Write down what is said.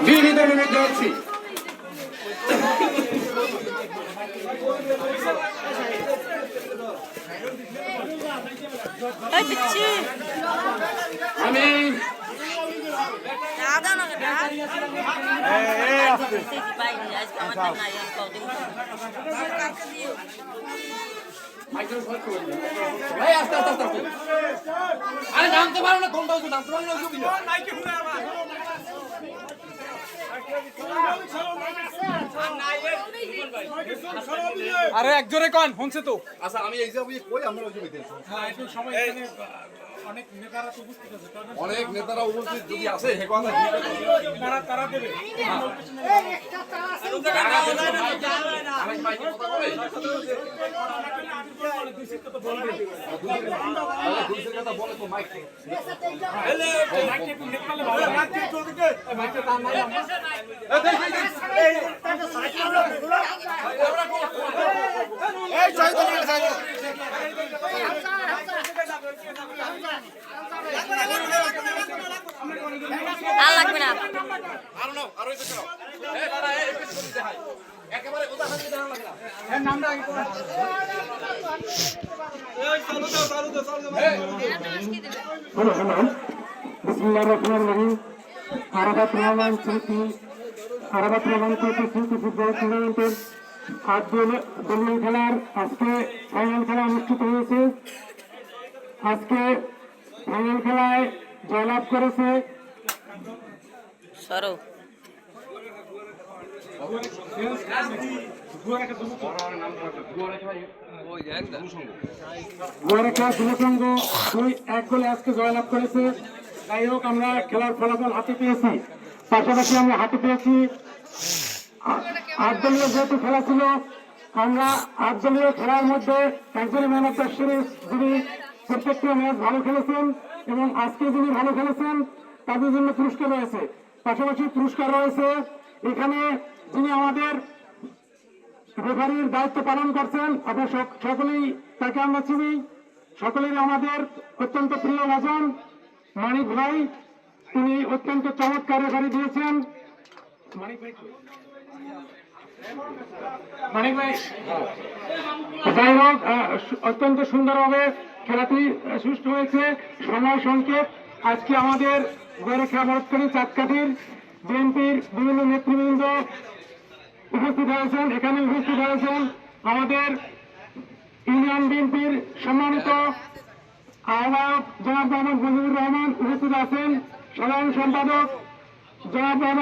বিনীত অনুরোধ জানাচ্ছি। আমি আরে জানতে পারো না কোনটা জানতে পারো না। আরে একজোরে কন শুনছে তো। আচ্ছা আমি এই যে কই আমরা ওই জমিতে অনেক নেতারা উপস্থিত যদি আসে হে কথা তারা দেবে বলে তো মাইক আর লাগবে না একেবারে উদাহরণ দিতে লাগে না। এর নামটা আগে কোন বিসমিল্লাহির রহমানির রহিম। আরাফাত রহমান স্মৃতি ফুটবল টুর্নামেন্টের 8 দলীয় খেলার আজকে ফাইনাল খেলা অনুষ্ঠিত হয়েছে। আজকে ফাইনাল খেলায় জয়লাভ করেছে গোয়ারেখা যুবসংঘ 2-1 গোলে আজকে জয়লাভ করেছে। যাই হোক আমরা খেলার ফলাফল হাতে পেয়েছি, পাশাপাশি আমরা হাতে পেয়েছি 8 দলীয় যেহেতু খেলা ছিল, আমরা 8 দলীয় খেলার মধ্যে একজনই ম্যান অফ দ্য সিরিজ, যিনি প্রত্যেকটা ম্যাচ ভালো খেলেছেন এবং আজকে যিনি ভালো খেলেছেন তাদের জন্য পুরস্কার রয়েছে। পাশাপাশি পুরস্কার রয়েছে এখানে যিনি আমাদের রেফারির দায়িত্ব পালন করছেন, আপনার সকলেই তাকে আমরা চিনি, সকলেই আমাদের অত্যন্ত প্রিয় ভাজন মানিক ভাই, তিনি অত্যন্ত চমৎকার রেফারি দিয়েছেন। মানিক ভাই যাই হোক অত্যন্ত সুন্দরভাবে খেলাটি সুষ্ঠু হয়েছে। সময় সংক্ষেপ। আজকে আমাদের গোয়ারেখা মরদকারী চাঁদকাঠির বিএনপির বিভিন্ন নেতৃবৃন্দ উপস্থিত হয়েছেন। এখানে উপস্থিত হয়েছেন আমাদের ইউনিয়ন বিএনপির সম্মানিত আহ্বায়ক জনাব মোহাম্মদ মুজিবুর রহমান, উপস্থিত আছেন সাধারণ সম্পাদক জনাব